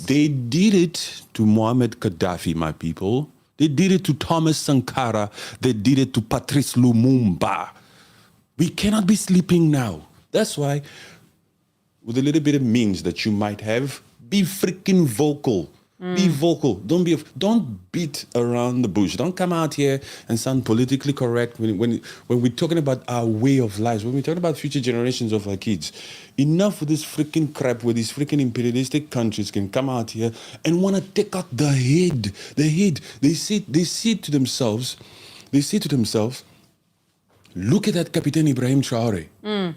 They did it to Muammar Gaddafi, my people. They did it to Thomas Sankara. They did it to Patrice Lumumba. We cannot be sleeping now. That's why, with a little bit of means that you might have, be freaking vocal. Be vocal. Don't beat around the bush. Don't come out here and sound politically correct when we're talking about our way of life, when we're talking about future generations of our kids. Enough with this freaking crap where these freaking imperialistic countries can come out here and want to take out the head. The head. They say to themselves, look at that Captain Ibrahim Traore. The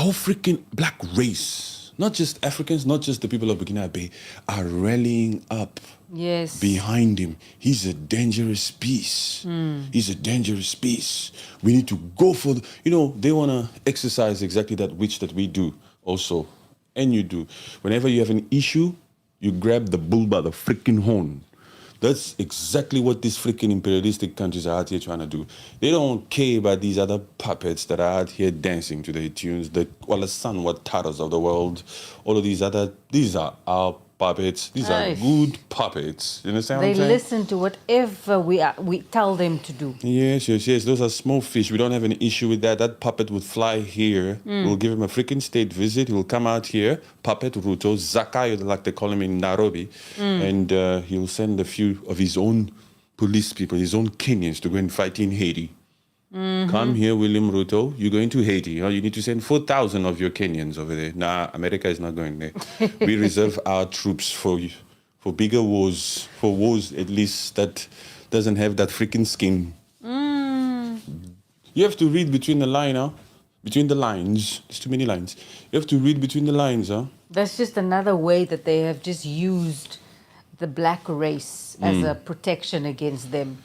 whole freaking black race. Not just Africans, not just the people of Burkina Faso, are rallying up behind him. He's a dangerous piece. He's a dangerous piece. We need to go for they want to exercise exactly that which that we do also. And you do. Whenever you have an issue, you grab the bull by the freaking horn. That's exactly what these freaking imperialistic countries are out here trying to do. They don't care about these other puppets that are out here dancing to their tunes. The San Wataras of the world. All of these are our puppets. These are good puppets. You understand what I'm saying? They listen to whatever we tell them to do. Yes. Those are small fish. We don't have an issue with that. That puppet would fly here. We'll give him a freaking state visit. He'll come out here. Puppet Ruto, Zakayo, like they call him in Nairobi. And he'll send a few of his own police people, his own Kenyans, to go and fight in Haiti. Come here, William Ruto. You're going to Haiti. You need to send 4,000 of your Kenyans over there. Nah, America is not going there. We reserve our troops for bigger wars, for wars at least that doesn't have that freaking skin. You have to read between the line, between the lines. There's too many lines. You have to read between the lines, That's just another way that they have just used the black race as a protection against them.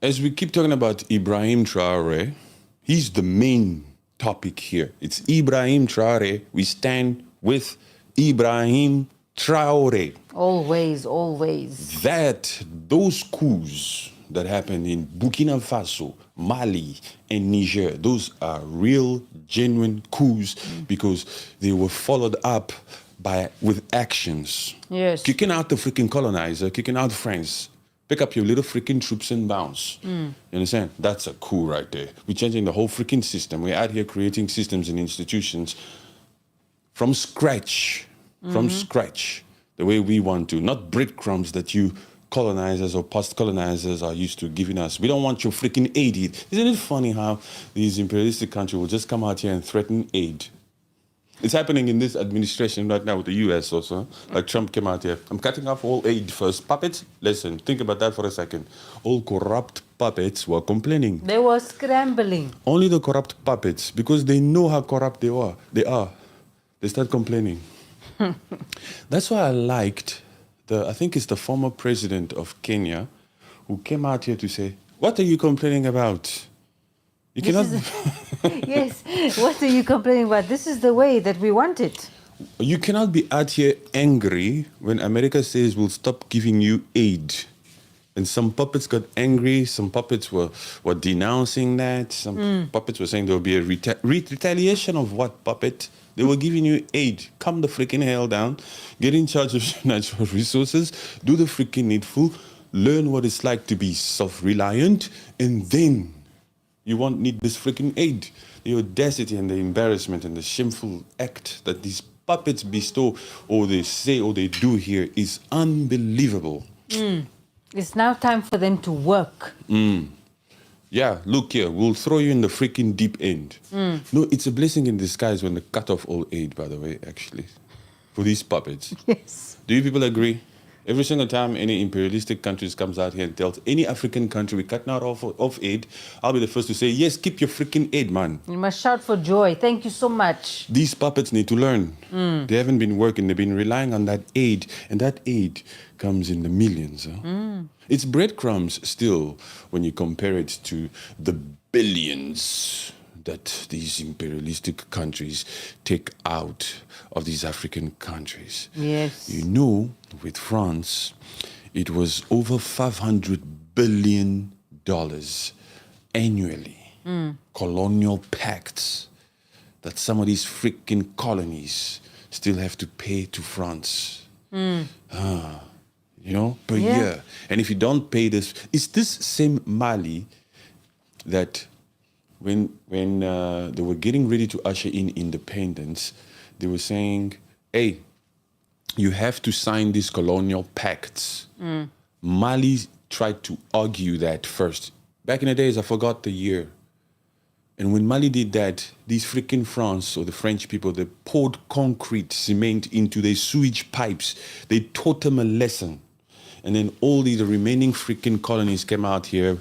As we keep talking about Ibrahim Traore, he's the main topic here. It's Ibrahim Traore. We stand with Ibrahim Traore. Always. Those coups that happened in Burkina Faso, Mali, and Niger, those are real, genuine coups because they were followed up with actions. Yes. Kicking out the freaking colonizer, kicking out France. Pick up your little freaking troops and bounce. You understand? That's a coup right there. We're changing the whole freaking system. We're out here creating systems and institutions from scratch. The way we want to. Not breadcrumbs that you colonizers or post-colonizers are used to giving us. We don't want your freaking aid. Isn't it funny how these imperialistic countries will just come out here and threaten aid? It's happening in this administration right now with the U.S. also. Like Trump came out here. I'm cutting off all aid first. Puppets, listen, think about that for a second. All corrupt puppets were complaining. They were scrambling. Only the corrupt puppets, because they know how corrupt they are. They start complaining. That's why I liked I think it's the former president of Kenya who came out here to say, what are you complaining about? You cannot... Yes, what are you complaining about? This is the way that we want it. You cannot be out here angry when America says we'll stop giving you aid. And some puppets got angry. Some puppets were denouncing that. Some puppets were saying there will be a retaliation of what, puppet? They were giving you aid. Calm the freaking hell down. Get in charge of your natural resources. Do the freaking needful. Learn what it's like to be self-reliant. And then you won't need this freaking aid. The audacity and the embarrassment and the shameful act that these puppets bestow or they say or they do here is unbelievable. It's now time for them to work. Yeah, look here, we'll throw you in the freaking deep end. No, it's a blessing in disguise when they cut off all aid, by the way, actually, for these puppets. Yes. Do you people agree? Every single time any imperialistic countries comes out here and tells any African country we're cutting out off aid, I'll be the first to say, yes, keep your freaking aid, man. You must shout for joy. Thank you so much. These puppets need to learn. They haven't been working. They've been relying on that aid, and that aid comes in the millions. It's breadcrumbs still when you compare it to the billions that these imperialistic countries take out of these African countries. Yes. You know, with France, it was over $500 billion annually. Colonial pacts that some of these freaking colonies still have to pay to France. Per year. And if you don't pay this, it's this same Mali that when they were getting ready to usher in independence, they were saying, hey, you have to sign these colonial pacts. Mali tried to argue that first. Back in the days, I forgot the year. And when Mali did that, these freaking France or the French people, they poured concrete, cement into their sewage pipes. They taught them a lesson. And then all the remaining freaking colonies came out here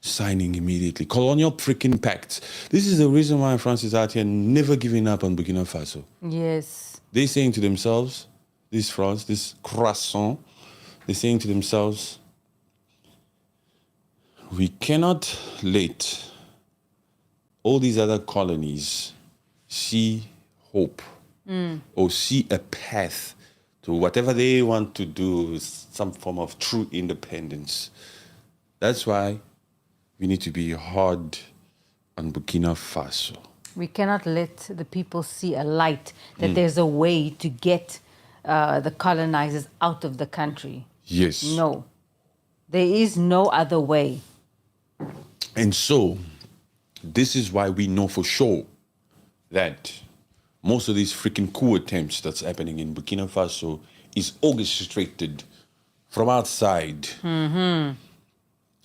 signing immediately. Colonial freaking pacts. This is the reason why France is out here never giving up on Burkina Faso. Yes. They're saying to themselves, this France, this croissant, they're saying to themselves, we cannot let all these other colonies see hope or see a path to whatever they want to do, some form of true independence. That's why we need to be hard on Burkina Faso. We cannot let the people see a light, that there's a way to get the colonizers out of the country. Yes. No. There is no other way. And so, this is why we know for sure that most of these freaking coup attempts that's happening in Burkina Faso is orchestrated from outside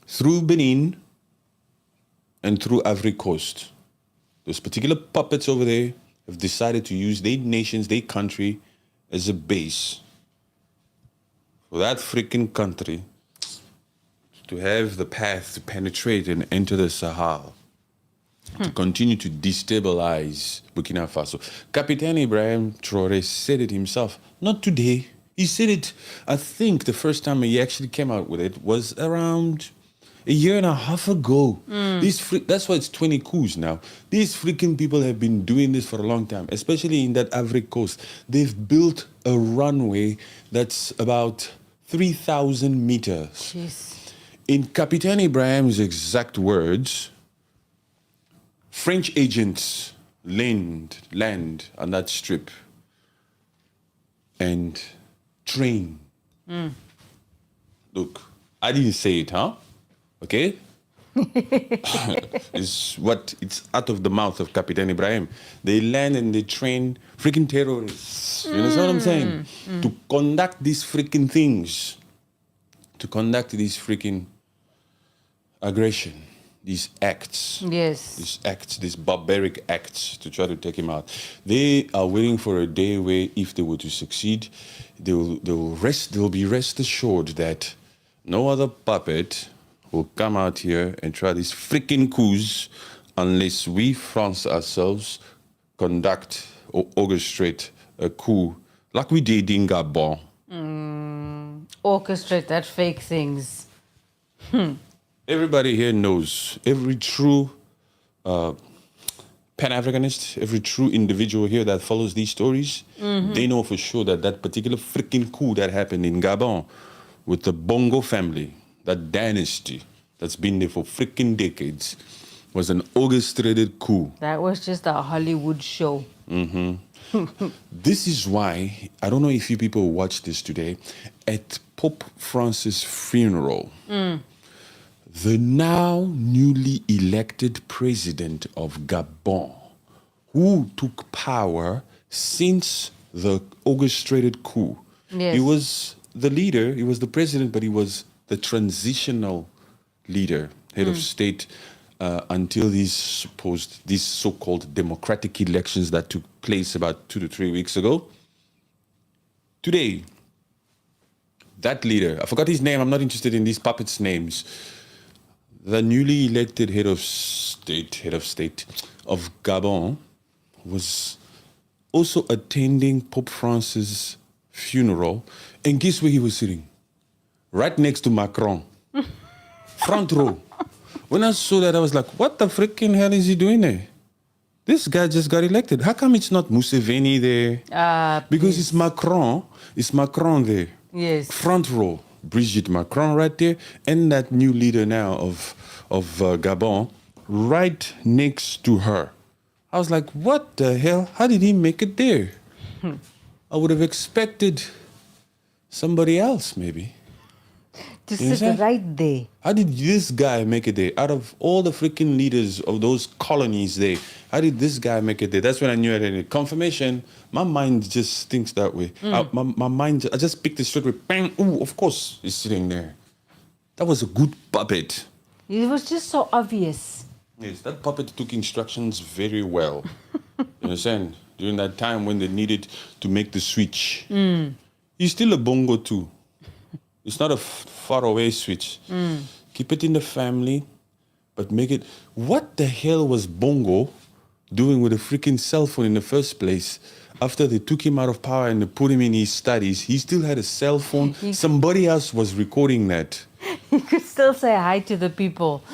through Benin and through Ivory Coast. Those particular puppets over there have decided to use their nations, their country, as a base for that freaking country to have the path to penetrate and enter the Sahel, to continue to destabilize Burkina Faso. Captain Ibrahim Traore said it himself, not today. He said it, I think the first time he actually came out with it was around a year and a half ago. That's why it's 20 coups now. These freaking people have been doing this for a long time, especially in that Ivory Coast. They've built a runway that's about 3,000 meters. Jeez. In Captain Ibrahim's exact words, French agents land on that strip and train. Look, I didn't say it, huh? Okay? It's out of the mouth of Captain Ibrahim. They land and they train freaking terrorists. You know what I'm saying? To conduct these freaking things. To conduct these freaking aggression, these acts. Yes. These acts, these barbaric acts to try to take him out. They are waiting for a day where if they were to succeed, they'll be rest assured that no other puppet will come out here and try these freaking coups unless we, France ourselves, conduct or orchestrate a coup like we did in Gabon. Orchestrate that fake things. Everybody here knows, every true Pan-Africanist, every true individual here that follows these stories, they know for sure that that particular freaking coup that happened in Gabon with the Bongo family, that dynasty that's been there for freaking decades, was an orchestrated coup. That was just a Hollywood show. This is why, I don't know if you people watched this today, at Pope Francis' funeral, the now newly elected president of Gabon, who took power since the orchestrated coup. Yes. He was the leader, he was the president, but he was the transitional leader, head of state, until these so-called democratic elections that took place about 2 to 3 weeks ago. Today, that leader, I forgot his name, I'm not interested in these puppets' names, the newly elected head of state of Gabon was also attending Pope Francis' funeral. And guess where he was sitting? Right next to Macron. Front row. When I saw that, I was like, what the freaking hell is he doing there? This guy just got elected. How come it's not Museveni there? Because it's Macron. It's Macron there. Yes. Front row. Brigitte Macron right there, and that new leader now of Gabon right next to her. I was like, what the hell? How did he make it there? I would have expected somebody else, maybe. To You sit understand? right there. How did this guy make it there? Out of all the freaking leaders of those colonies there, how did this guy make it there? That's when I knew I had a confirmation. My mind just thinks that way. My mind, I just picked it straight with bang. Ooh, of course, he's sitting there. That was a good puppet. It was just so obvious. Yes, that puppet took instructions very well. You understand? During that time when they needed to make the switch. He's still a bongo too. It's not a faraway switch. Keep it in the family, but make it... What the hell was Bongo doing with a freaking cell phone in the first place? After they took him out of power and they put him in his studies, he still had a cell phone. Somebody else was recording that. You could still say hi to the people.